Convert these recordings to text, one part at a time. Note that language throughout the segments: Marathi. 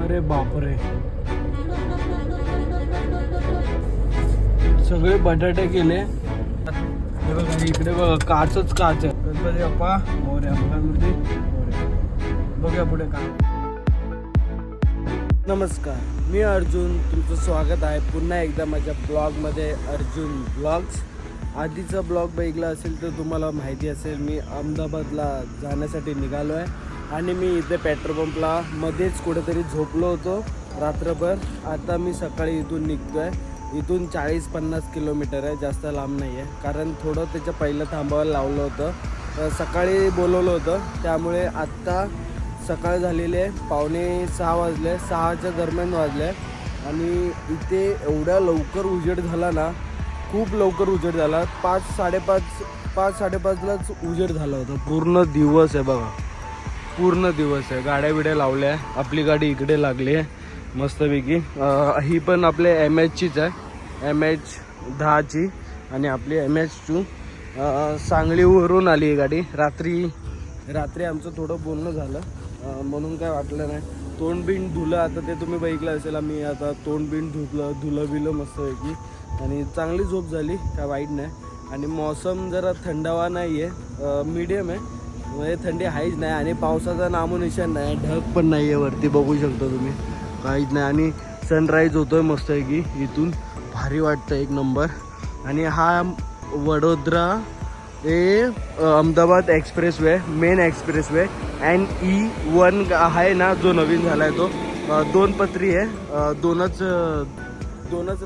अरे बापरे, सगळे बटाटे केले. हे बघा इकडे बघा, काचच काच आहे. गणपती बाप्पा मोरया, मंगळमूर्ती मोरया. बघूया पुढे काय. नमस्कार, मी अर्जुन, तुमचं स्वागत आहे पुन्हा एकदा माझ्या ब्लॉगमध्ये, अर्जुन ब्लॉग्स. आधीचा ब्लॉग बघितला असेल तर तुम्हाला माहिती असेल, मी अहमदाबादला जाण्यासाठी निघालो आहे आणि मी इथे पेट्रोल पंपला मध्येच कुठेतरी झोपलो होतो रात्रभर. आता मी सकाळी इथून निघतो आहे. इथून 40-50 किलोमीटर आहे, जास्त लांब नाही आहे. कारण थोडं त्याच्या पहिलं थांबायला लावलं होतं, सकाळी बोलवलं होतं, त्यामुळे आत्ता सकाळ झालेली आहे. 5:45 वाजले, 6च्या दरम्यान वाजले आणि इथे एवढ्या लवकर उजेड झाला ना, खूप लवकर उजेड झाला. 5-5:30लाच उजेड झाला होता. पूर्ण दिवस आहे बघा, पूर्ण दिवस आहे. गाड्या बिड्या लावल्या आहे. आपली गाडी इकडे लागली आहे मस्तपैकी. ही पण आपल्या MHचीच आहे, MH10ची, आणि आपली MH2 सांगलीवरून आली आहे गाडी. रात्री आमचं थोडं बोलणं झालं, म्हणून काय वाटलं नाही. तोंडबिंड धुलं, आता ते तुम्ही बघितलं असेल. आम्ही आता तोंडबिंड धुलं मस्तपैकी आणि चांगली झोप झाली, काय वाईट नाही. आणि मौसम जरा थंडावा नाही आहे, मीडियम आहे, म्हणजे थंडी आहेच नाही आणि पावसाचा नामोनिशाण नाही. ढग पण नाही आहे वरती, बघू शकता तुम्ही, काहीच नाही. आणि सनराईज होतोय मस्तपैकी, इथून भारी वाटतं, एक नंबर. आणि हा वडोदरा हे Ahmedabad expressway, main expressway. NE1 आहे ना, जो नवीन झाला आहे तो 2 पदरी आहे, दोनच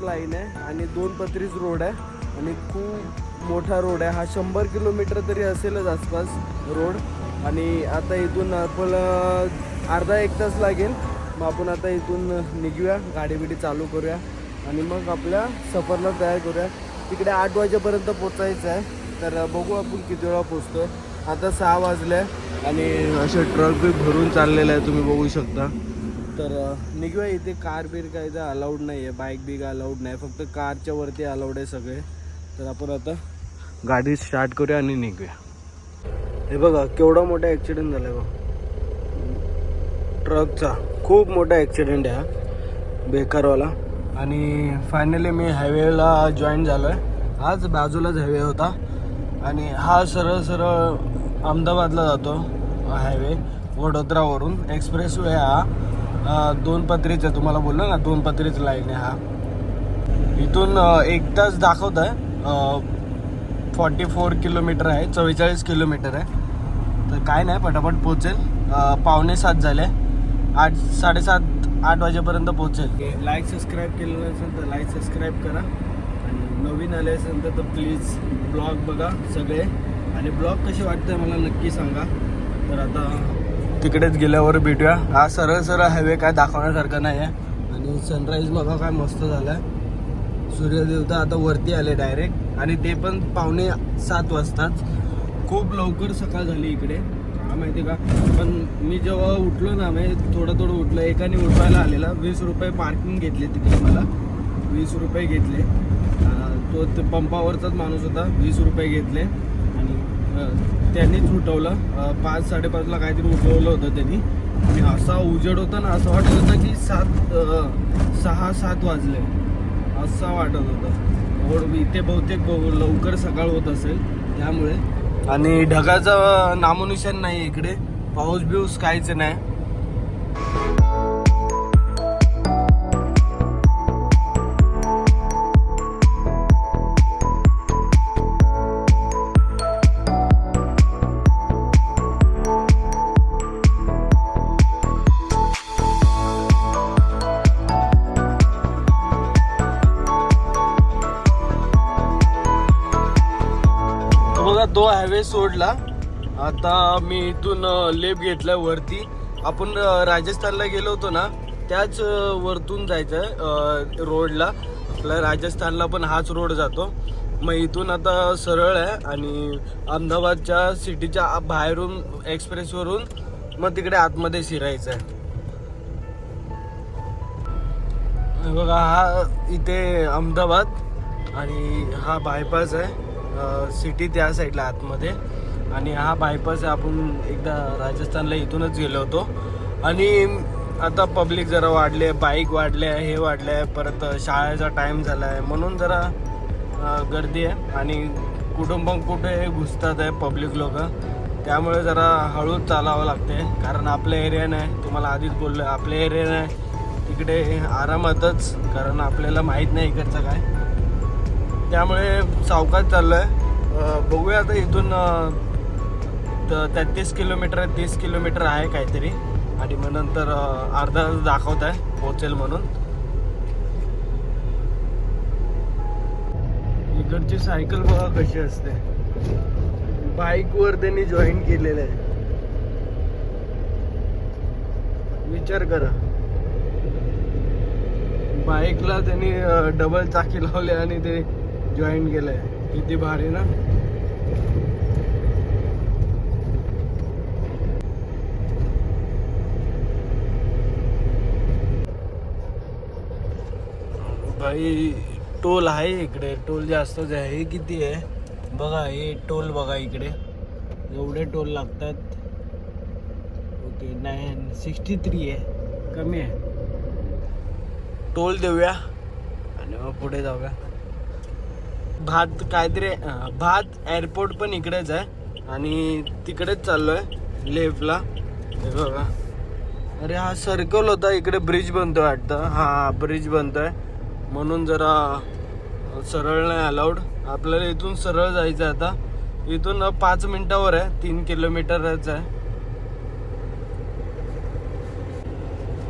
लाईन आहे आणि 2 पदरीच रोड आहे आणि खूप मोठा रोड आहे हा. 100 किलोमीटर तरी असेलच आसपास रोड. आणि आता इथून आपण अर्धा 1 तास लागेल. मग आपण आता इथून निघूया, गाडी बिडी चालू करूया आणि मग आपल्या सफरला तयार करूया. तिकडे 8 वाजेपर्यंत पोचायचं आहे, तर बघू आपण किती वेळा पोचतो. आता 6 वाजले आणि असे ट्रक बी भरून चाललेलं आहे, तुम्ही बघू शकता. तर निघूया. इथे कार बीर काय इथं अलाउड नाही आहे, बाईक बी काय अलाउड नाही, फक्त कारच्या वरती अलाउड आहे सगळे. तर आपण आता गाडी स्टार्ट करूया आणि निघूया. हे बघा केवढा मोठा ॲक्सिडेंट झाला आहे बघा, ट्रकचा खूप मोठा ॲक्सिडेंट आहे हा, बेकारवाला. आणि फायनली मी हायवेला जॉईन झालो आहे. आज बाजूलाच हायवे होता आणि हा सरळ अहमदाबादला जातो हायवे, वडोदरावरून. एक्सप्रेसवे हा 2 पदरीचा, तुम्हाला बोललो ना 2 पदरीच लाईन आहे हा. इथून 1 तास दाखवत आहे, 44 किलोमीटर आहे, 44 किलोमीटर आहे. तर काय नाही, पटापट पोचेल. 6:45 झाले, 7:30-8 वाजेपर्यंत पोचेल. लाईक सबस्क्राईब केलेलं असेल तर लाईक सबस्क्राईब करा आणि नवीन आले असेल तर प्लीज ब्लॉग बघा सगळे. आणि ब्लॉग कसे वाटतं मला नक्की सांगा. तर आता तिकडेच गेल्यावर भेटूया. हा सरळ हायवे काय दाखवण्यासारखा नाही आहे. आणि सनराईज बघा काय मस्त झाला आहे. सूर्यदेवता आता वरती आले डायरेक्ट, आणि ते पण 6:45 वाजताच. खूप लवकर सकाळ झाली इकडे, काय माहिती का. पण मी जेव्हा उठलो ना, मी थोडं उठलं, एकाने उठवायला आलेला. 20 रुपये पार्किंग घेतले तिकडे, मला 20 रुपये घेतले. तो ते पंपावरचाच माणूस होता, 20 रुपये घेतले आणि त्यांनीच उठवलं. 5-5:30ला काहीतरी उठवलं होतं त्यांनी. आणि असा उजेड होता ना, असं वाटत होतं की 6-7 वाजले, असं वाटत होतं. इथे बहुतेक लवकर सकाळ होत असेल त्यामुळे. आणि ढगाचं नामोनिशाण नाही इकडे, पाऊस बिऊस काहीच नाही. तो हायवे सोडला. आता मी इथून लेफ्ट घेतलाय वरती. आपण राजस्थानला गेलो होतो ना, त्याच वरतून जायचं आहे रोडला. आपल्या राजस्थानला पण हाच रोड जातो. मग इथून आता सरळ आहे आणि अहमदाबादच्या सिटीच्या बाहेरून एक्सप्रेसवरून मग तिकडे आतमध्ये शिरायचं आहे. बघा हा इथे अहमदाबाद आणि हा बायपास आहे. सिटी त्या साईडला आतमध्ये, आणि हा बायपास आपण एकदा राजस्थानला इथूनच गेलो होतो. आणि आता पब्लिक जरा वाढले, बाईक वाढले, हे वाढले, परत शाळेचा टाईम झाला आहे म्हणून जरा गर्दी आहे आणि कुठे घुसतात आहे पब्लिक लोक, त्यामुळे जरा हळूच चालावं लागते. कारण आपल्या एरिया नाही, तुम्हाला आधीच बोललो आपल्या एरिया नाही, तिकडे आरामातच, कारण आपल्याला माहीत नाही इकडचं काय, त्यामुळे सावकाश चाललो आहे. बघूया आता इथून 33 किलोमीटर 30 किलोमीटर आहे काहीतरी, आणि मग नंतर अर्धा तास दाखवत आहे पोचेल म्हणून. इकडची सायकल बघा कशी असते, बाईकवर त्यांनी जॉईन केलेलं आहे, विचार करा. बाईकला त्यांनी डबल चाकी लावले आणि ते जॉईन केलंय, किती भारी ना. भाई टोल आहे इकडे, टोल जास्तच आहे. हे किती आहे बघा, हे टोल बघा इकडे एवढे टोल लागतात. ओके 963 आहे, कमी आहे. टोल देऊया आणि मग पुढे जाऊया. भात काहीतरी, भात एअरपोर्ट पण इकडेच आहे आणि तिकडेच चाललो आहे लेफ्टला. हे बघा, अरे हा सर्कल होता, इकडे ब्रिज बनतोय वाटतं. हा ब्रिज बनतोय म्हणून जरा सरळ नाही अलाउड. आपल्याला इथून सरळ जायचं आहे. आता इथून 5 मिनिटावर आहे, 3 किलोमीटरच आहे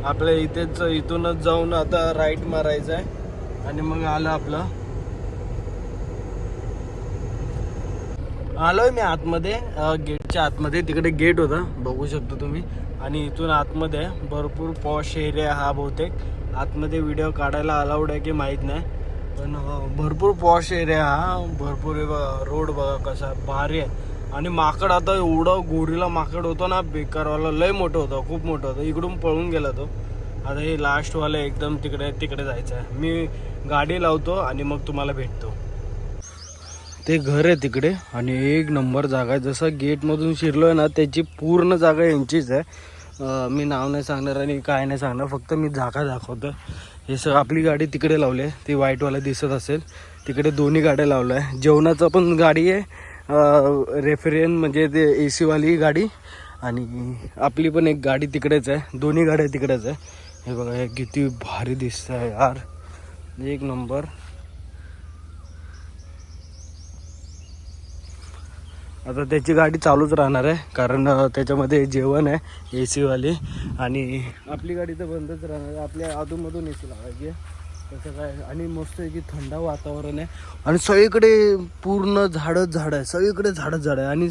आपल्या इथेच. इथूनच जाऊन आता राईट मारायचं आहे आणि मग आलं आपलं. आलोय मी आतमध्ये, गेटच्या आतमध्ये. तिकडे गेट होता बघू शकतो तुम्ही, आणि इथून आतमध्ये भरपूर पॉश एरिया हा. बहुतेक आतमध्ये व्हिडिओ काढायला अलाउड आहे की माहीत नाही, पण भरपूर पॉश एरिया हा. भरपूर रोड बघा कसा भारी आहे. आणि माकड, आता एवढं गोरीला माकड होतं ना बेकारवाला, लय मोठं होतं, खूप मोठं होतं. इकडून पळून गेला तो. आता हे लास्टवालं एकदम तिकडे जायचं आहे. मी गाडी लावतो आणि मग तुम्हाला भेटतो. ते घर आहे तिकडे आणि एक नंबर जागा आहे. जसं गेटमधून शिरलोय ना त्याची पूर्ण जागा यांचीच आहे. मी नाव नाही सांगणार आणि काय नाही सांगणार, फक्त मी जागा दाखवतो. हे सगळं आपली गाडी तिकडे लावली आहे, ती व्हाईटवाला दिसत असेल तिकडे. दोन्ही गाड्या लावल्या आहे. जेवणाचं पण गाडी आहे, रेफ्रिजरेशन म्हणजे ते AC वाली गाडी, आणि आपली पण एक गाडी तिकडेच आहे. दोन्ही गाड्या तिकडेच आहे. हे बघा, हे किती भारी दिसत आहे यार, एक नंबर. आता त्याची गाडी चालूच राहणार आहे कारण त्याच्यामध्ये जेवण आहे AC वाली, आणि आपली गाडी तर बंदच राहणार आहे. आपल्या अधूनमधून AC लावायची आहे तसं काय. आणि मस्त आहे की थंड वातावरण आहे आणि सगळीकडे पूर्ण झाडच झाड आहे, सगळीकडे झाडच झाड आहे. आणि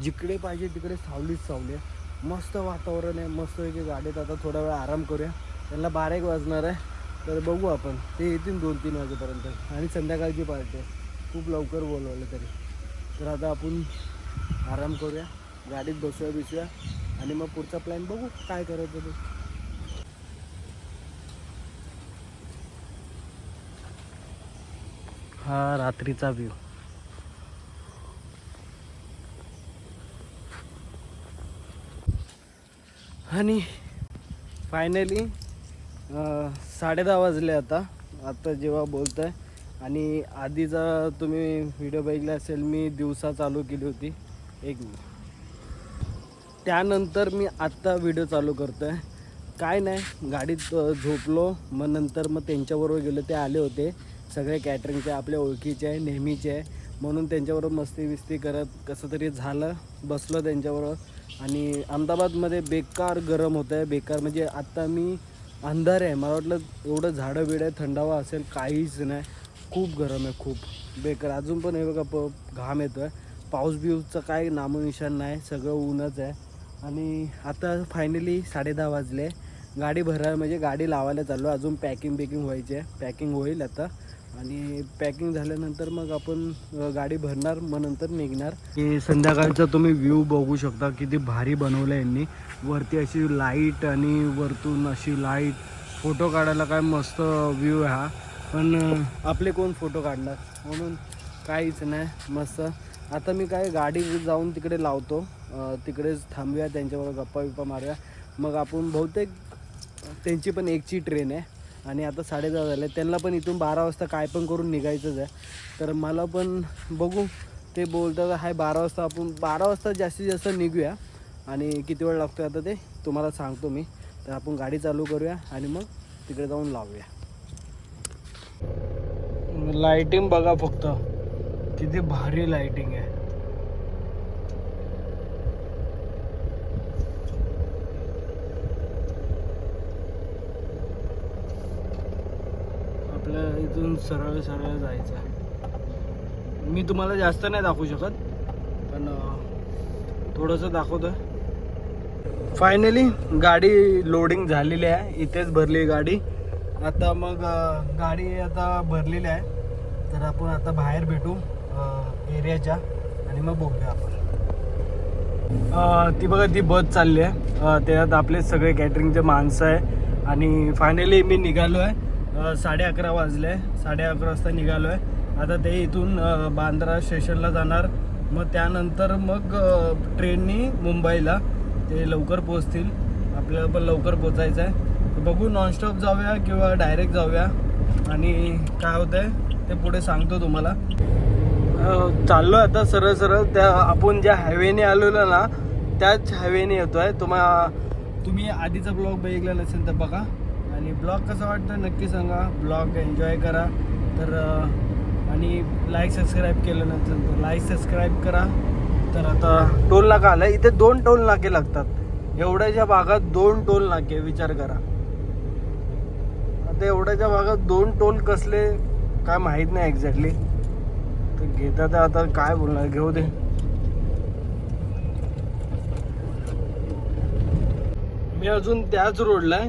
जिकडे पाहिजे तिकडे सावलीच सावली आहे. मस्त वातावरण आहे, मस्त आहे की. गाडीत आता थोडा वेळ आराम करूया. त्यांना 12 वाजणार आहे, तर बघू आपण. ते येतील 2-3 वाजेपर्यंत, आणि संध्याकाळची पार्टी आहे. खूप लवकर बोलवलं तरी. तर आता आपण आराम करूया, गाडीत बसूया आणि मग पुढचा प्लॅन बघू काय करायचं ते. हा रात्रीचा व्ह्यू. आणि फायनली 10:30 वाजले आता जेव्हा बोलत आहे. आणि आधीचा तुम्ही व्हिडिओ बघितला असेल, मी दिवसा चालू केली होती एक, त्यानंतर मी आत्ता व्हिडिओ चालू करतो आहे. काय नाही, गाडीत झोपलो, मग नंतर मग त्यांच्याबरोबर गेलो. ते आले होते सगळे कॅटरिंगचे, आपल्या ओळखीचे आहे, नेहमीचे आहे, म्हणून त्यांच्याबरोबर मस्ती बिस्ती करत कसं तरी झालं, बसलो त्यांच्याबरोबर. आणि अहमदाबादमध्ये बेकार गरम होतं आहे, बेकार म्हणजे. आत्ता मी अंधार आहे, मला वाटलं एवढं झाडं बिडं थंडावा असेल, काहीच नाही. खूप गरम आहे, खूप बेकार. अजून पण हे बघा घाम येतो आहे. पाऊस बिऊसचं काय नामोनिशाण नाही, सगळं ऊनच आहे. आणि आता फायनली 10:30 वाजले. गाडी भरायला म्हणजे गाडी लावायला चाललो. अजून पॅकिंग व्हायची आहे, पॅकिंग होईल आता. आणि पॅकिंग झाल्यानंतर मग आपण गाडी भरणार, मग नंतर निघणार. की संध्याकाळचा तुम्ही व्ह्यू बघू शकता, किती भारी बनवलं आहे यांनी. वरती अशी लाईट आणि वरतून अशी लाईट, फोटो काढायला काय मस्त व्ह्यू आहे हा. पण आपले कोण फोटो काढणार, म्हणून काहीच नाही. मस्त. आता मी काय गाडी जाऊन तिकडे लावतो, तिकडेच थांबूया, त्यांच्याबरोबर गप्पा बिप्पा मारूया. मग आपण बहुतेक त्यांची पण एकची ट्रेन आहे आणि आता 10:30 झाले. त्यांना पण इथून 12 वाजता काय पण करून निघायचंच आहे. तर मला पण बघू, ते बोलतात हाय 12 वाजता, आपण 12 वाजता जास्तीत जास्त निघूया आणि किती वेळ लागतो आता ते तुम्हाला सांगतो मी. तर आपण गाडी चालू करूया आणि मग तिकडे जाऊन लावूया. लाइटिंग बघा फक्त, किती भारी लाइटिंग आहे. आपल्या इथून सरळ सरळ जायचं आहे. मी तुम्हाला जास्त नाही दाखवू शकत, पण थोडंसं दाखवतोय. फायनली गाडी लोडिंग झालेली आहे, इथेच भरली गाडी. आता मग गाडी आता भरलेली आहे, तर आपण आता बाहेर भेटू एरियाच्या आणि मग बघूया आपण. ती बघा ती बस चालली आहे, त्याच्यात आपले सगळे कॅटरिंगचे माणसं आहे. आणि फायनली मी निघालो आहे. 11:30 वाजले, 11:30 वाजता निघालो आहे. आता ते इथून बांद्रा स्टेशनला जाणार, मग त्यानंतर मग ट्रेननी मुंबईला ते लवकर पोचतील. आपल्याला पण लवकर पोचायचं आहे. तर बघू नॉनस्टॉप जाऊया किंवा डायरेक्ट जाऊया आणि काय होतं आहे ते पुढे सांगतो तुम्हाला. चाललो आता सरळ सरळ त्या आपण ज्या हायवेने आलेलो ना त्याच हायवेने येतो आहे. तुम्ही आधीचा ब्लॉग बघितला नसेल तर बघा, आणि ब्लॉग कसा वाटतं नक्की सांगा. ब्लॉग एन्जॉय करा. तर आणि लाईक सबस्क्राईब केलं नसेल तर लाईक सबस्क्राईब करा. तर आता टोल नाका आला, इथे 2 टोल नाके लागतात. एवढ्याच्या भागात 2 टोल नाके, विचार करा. आता एवढ्याच्या भागात 2 टोल कसले काय माहीत नाही एक्झॅक्टली. तर घेतात आता काय बोलणार, घेऊ दे. मी अजून त्याच रोडला आहे,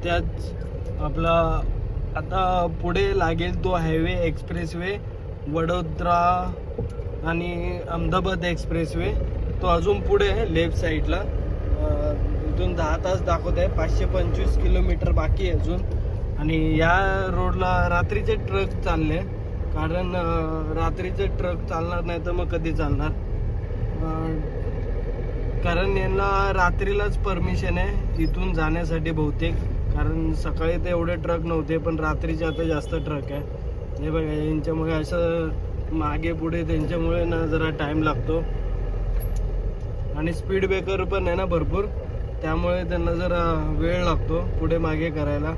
त्याच आपला आता पुढे लागेल तो हायवे एक्सप्रेसवे, वडोदरा आणि अहमदाबाद एक्सप्रेसवे. तो अजून पुढे आहे लेफ्ट साईडला. इथून 10 तास दाखवत आहे, 525 किलोमीटर बाकी आहे अजून. आणि या रोडला रात्रीचे ट्रक चालले, कारण रात्रीचे ट्रक चालणार नाही तर मग कधी चालणार. कारण यांना रात्रीलाच परमिशन आहे इथून जाण्यासाठी बहुतेक, कारण सकाळी तर एवढे ट्रक नव्हते, पण रात्रीचे आता जास्त ट्रक आहे. हे बघा यांच्यामुळे असं मागे पुढे त्यांच्यामुळे ना जरा टाईम लागतो. आणि स्पीड ब्रेकर पण आहे ना भरपूर, त्यामुळे त्यांना जरा वेळ लागतो पुढे मागे करायला.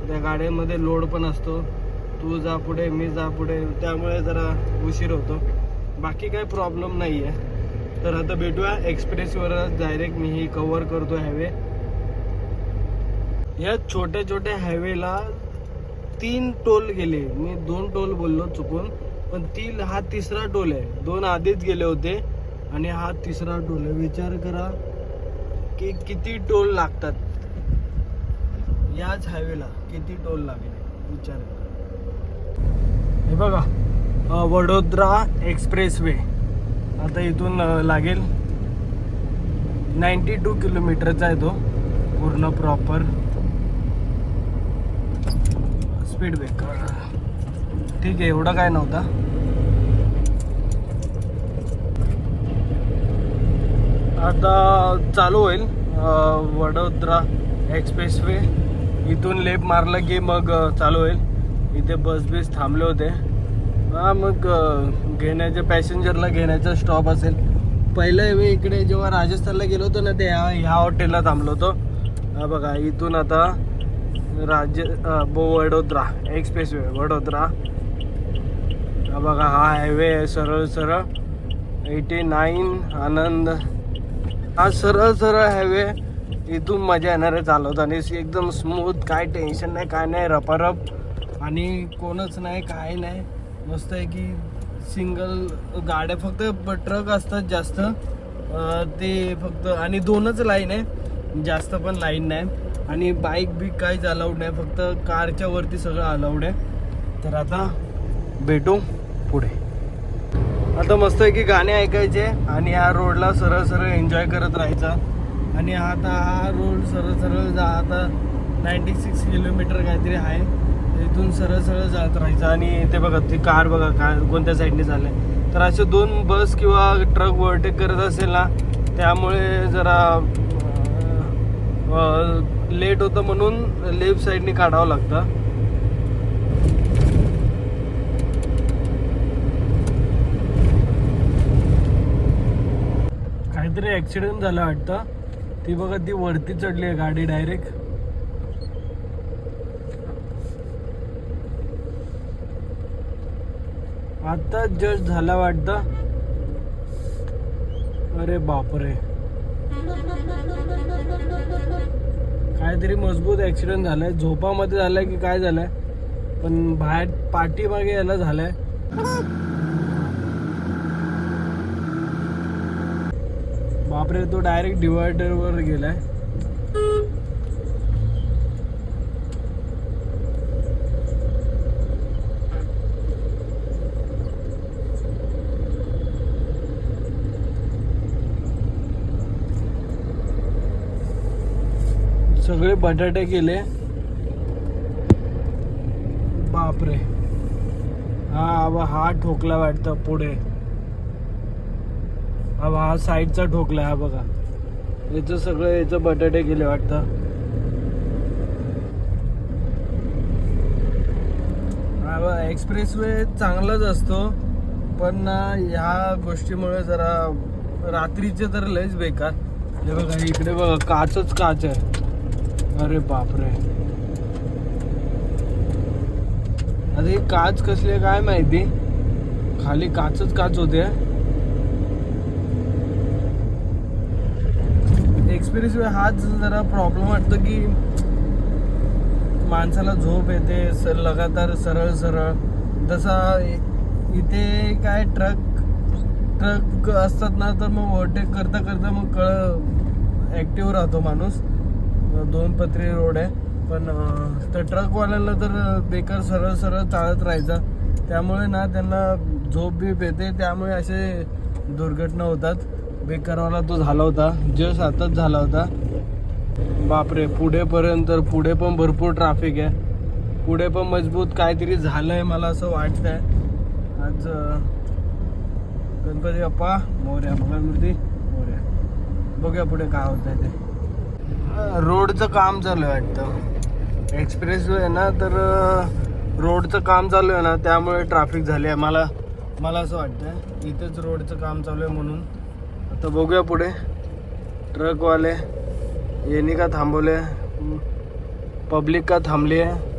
त्या गाड्यांमध्ये लोड पण असतो, तू जा पुढे मी जा पुढे, त्यामुळे जरा उशीर होतो. बाकी काही प्रॉब्लेम नाही आहे. तर आता भेटूया एक्सप्रेसवरच डायरेक्ट. मी ही कव्हर करतो हायवे. या छोट्या छोट्या हायवेला 3 टोल गेले. मी 2 टोल बोललो चुकून, पण हा 3रा टोल आहे. 2 आधीच गेले होते आणि हा 3रा टोल आहे. विचार करा की किती टोल लागतात याच हायवेला, किती टोल लागले विचार करा. हे बघा वडोदरा एक्सप्रेसवे आता इथून लागेल. 92 किलोमीटरचा आहे तो पूर्ण प्रॉपर. स्पीड ब्रेकर ठीक आहे, एवढं काय नव्हता. आता चालू होईल वडोदरा एक्सप्रेसवे. इथून लेफ्ट मारलं की मग चालू होईल. इथे बस थांबले होते. हा मग घेण्याच्या पॅसेंजरला घेण्याचा स्टॉप असेल. पहिलं मी इकडे जेव्हा राजस्थानला गेलो होतो ना, ते ह्या हॉटेलला थांबलो होतो. हा बघा इथून आता वडोदरा एक्सप्रेसवे वडोदरा. हा बघा हा हायवे आहे सरळ सरळ 89 आनंद. हा सरळ सरळ हायवे, इथून मजा येणार आहे चालवताना. एकदम स्मूथ, काय टेन्शन नाही, काय नाही, रपारप आणि कोणच नाही, काय नाही. मस्त आहे की सिंगल गाड्या, फक्त ट्रक असतात जास्त ते फक्त, आणि 2च लाईन आहे, जास्त पण लाईन नाही. आणि बाईक बिक काहीच अलाउड नाही, फक्त कारच्या वरती सगळं अलाउड आहे. तर आता भेटू पुढे. आता मस्त आहे की गाणे ऐकायचे आणि या रोडला सरळ सरळ एन्जॉय करत राहायचा. आणि आता हा रोड सरळ सरळ जा, आता 96 किलोमीटर काहीतरी आहे. इथून सरळ सरळ जात राहायचं. आणि ते बघा ती कार बघा काय कोणत्या साईडने चाललंय. तर असे 2 बस किंवा ट्रक ओव्हरटेक करत असेल ना, त्यामुळे जरा लेट होतं म्हणून लेफ्ट साईडने काढावं लागतं. काहीतरी ॲक्सिडेंट झाला वाटतं. ती बघा, ती वरती चढली आहे गाडी डायरेक्ट. आता जस्ट झाला वाटतं. अरे बापरे, काहीतरी मजबूत ॲक्सिडेंट झालाय. झोपामध्ये झालाय की काय झालंय, पण बाहेर पाठीमागे याला झालाय. बापरे, तो डायरेक्ट डिवायडरवर गेलाय. सगळे बटाटे केले. बापरे, हा ठोकला वाटतं पुढे. हा साईडचा ठोकला. हा बघा, याचं सगळं याचं बटाटे केले वाटतं. एक्सप्रेस वे चांगलाच असतो, पण ह्या गोष्टीमुळे जरा रात्रीचे तर लयच बेकार. हे बघा, इकडे बघा, काचच काच आहे. अरे बापरे, आता ही काच कसली काय माहिती, खाली काचच काच होते. एक्सपिरियन्स हाच जरा प्रॉब्लेम वाटतो की माणसाला झोप येते लगातार सरळ सरळ. तसा इथे काय ट्रक असतात ना, तर मग ओव्हरटेक करता करता मग ॲक्टिव्ह राहतो माणूस. 2 पत्री रोड आहे, पण तर ट्रकवाल्याला तर बेकार सरळ सरळ चालत राहायचं. त्यामुळे ना त्यांना झोप बीप येते, त्यामुळे असे दुर्घटना होतात. बेकारवाला तो झाला होता, जस्ट आताच झाला होता. बापरे, पुढे पण भरपूर ट्रॅफिक आहे. पुढे पण मजबूत काहीतरी झालंय, मला असं वाटतंय. आज गणपती बाप्पा मोरया, मंगलमूर्ती मोरया. बघूया पुढे काय होत आहे ते. रोडचं काम चालू आहे वाटतं. एक्सप्रेस वे आहे ना, तर रोडचं काम चालू आहे ना, त्यामुळे ट्रॅफिक झाली आहे. मला असं वाटतं इथेच रोडचं काम चालू आहे म्हणून. आता बघूया पुढे. ट्रकवाले यांनी का थांबवले, पब्लिक का थांबली आहे.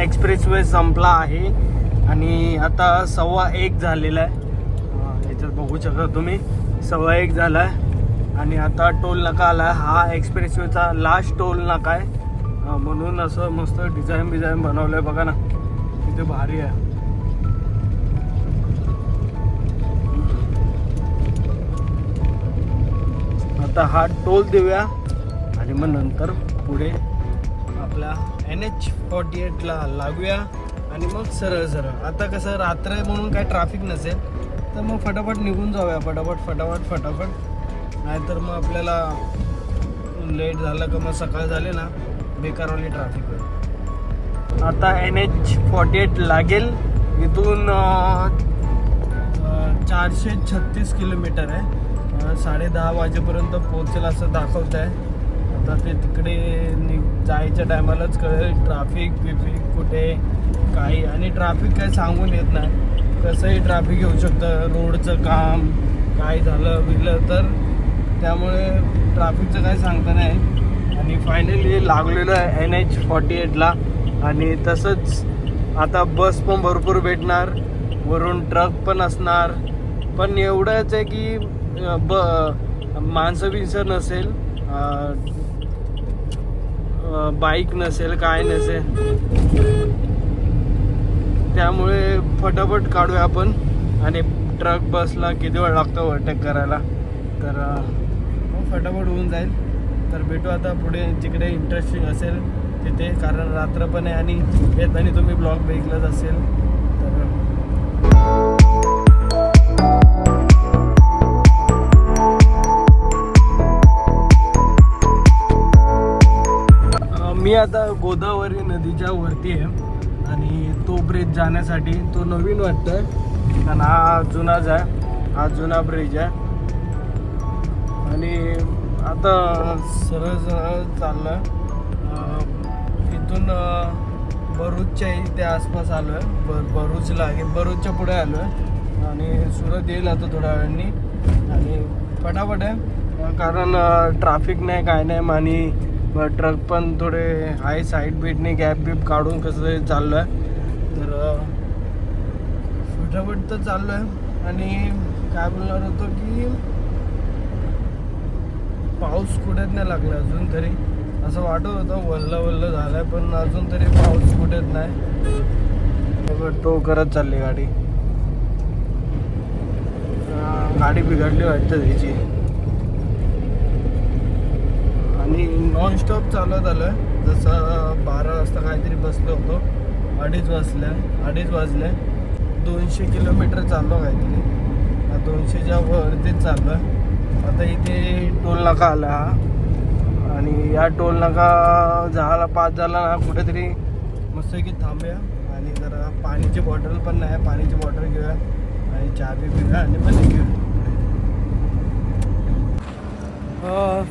एक्सप्रेस वे संपला आहे आणि आता 1:15 झालेला आहे. याच्यात बघू शकता तुम्ही, 1:15 झाला आहे आणि आता टोल नाका आला आहे. हा एक्सप्रेस वेचा लास्ट टोल नाका आहे, म्हणून असं मस्त डिझाईन बनवलं आहे. बघा ना, किती भारी आहे. आता हा टोल देऊया आणि मग नंतर पुढे आपल्या NH48 ला लागूया आणि मग सरळ. आता कसं रात्र आहे म्हणून काय ट्रॅफिक नसेल, तर मग फटाफट निघून जाऊया. फटाफट. नाहीतर मग आपल्याला लेट झालं का मग सकाळ झाले ना, बेकारवाली ट्रॅफिक होईल. आता NH48 लागेल. इथून 436 किलोमीटर आहे. 10:30 वाजेपर्यंत पोहोचेल असं दाखवत आहे. आता ते तिकडे जायच्या टायमालाच कळेल ट्रॅफिक कुठे काही. आणि ट्रॅफिक काय सांगून येत नाही, कसंही ट्रॅफिक येऊ शकतं. रोडचं काम काय झालं तर त्यामुळे ट्रॅफिकचं काय सांगता नाही. आणि फायनली लागलेलं आहे NH48 ला. आणि तसंच आता बस पण भरपूर भेटणार, वरून ट्रक पण असणार. पण एवढंच आहे की माणसं नसेल, बाईक नसेल, काय नसेल. त्यामुळे फटाफट काढूया आपण आणि ट्रक बसला किती वेळ लागतो ओव्हरटेक करायला, तर फटाफट होऊन जाईल. तर भेटू आता पुढे जिकडे इंटरेस्टिंग असेल तिथे, कारण रात्र पण आहे आणि येताना तुम्ही ब्लॉग बघितलाच असेल. तर मी आता गोदावरी नदीच्या वरती आहे आणि तो ब्रिज जाण्यासाठी, तो नवीन वाटतं कारण हा जुनाच आहे, हा जुना ब्रिज आहे. आणि आता सरळ सरळ चाललं इथून भरूचच्या इथे आसपास आलो आहे, भरूचच्या पुढे आलो आहे आणि सुरत येईल आता थोड्या वेळाने. आणि फटाफट आहे कारण ट्रॅफिक नाही काय नाही आणि ट्रक पण थोडे आहे साईड बीटने गॅप बीप काढून कसं तरी चाललो आहे. तर फटाफट तर चाललो आहे. आणि काय बोलणार होतो की पाऊस कुठेच नाही लागला अजून तरी, असं वाटत होतं वल्ल झालंय पण अजून तरी पाऊस कुठेच नाही. तो करत चालली गाडी, गाडी बिघडली वाटतं त्याची. आणि नॉनस्टॉप चालत आलं, जसं 12 वाजता काहीतरी बसलो होतो, 2:30 वाजले 200 किलोमीटर चाललो काहीतरी, 200च्या वरतीच चाललो आहे. आता इथे टोल नाका आला हा, आणि या टोल नाका झाला 5 झाला ना, कुठेतरी मस्त की थांबूया आणि जरा पाण्याची बॉटल पण नाही, पाण्याची बॉटल घेऊया आणि चहा बी पिऊया आणि मग घेऊया.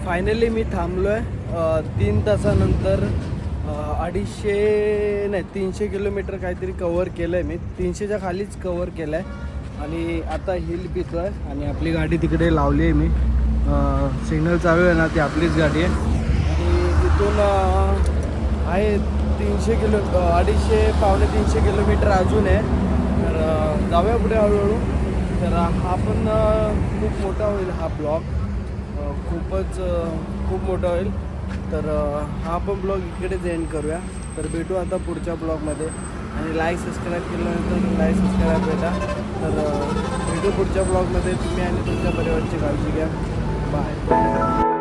फायनली मी थांबलो आहे 3 तासानंतर. 300 किलोमीटर काहीतरी कवर केलं आहे मी, 300च्या खालीच कवर केलं आहे. आणि आता हिल पितो आहे आणि आपली गाडी तिकडे लावली आहे मी, सिग्नल चालू आहे ना, ती आपलीच गाडी आहे. आणि तिथून आहे 250 पावणे 300 किलोमीटर अजून आहे. तर जाऊया पुढे हळूहळू. तर हा पण खूप मोठा होईल, हा ब्लॉग खूप मोठा होईल. तर हा पण ब्लॉग इकडेच एंड करूया. तर भेटू आता पुढच्या ब्लॉगमध्ये. आणि लाईक सबस्क्राईब केल्यानंतर लाईक सबस्क्राईब भेटा. तर भेटू पुढच्या ब्लॉगमध्ये. तुम्ही आणि तुमच्या परिवाराची काळजी घ्या. बाय.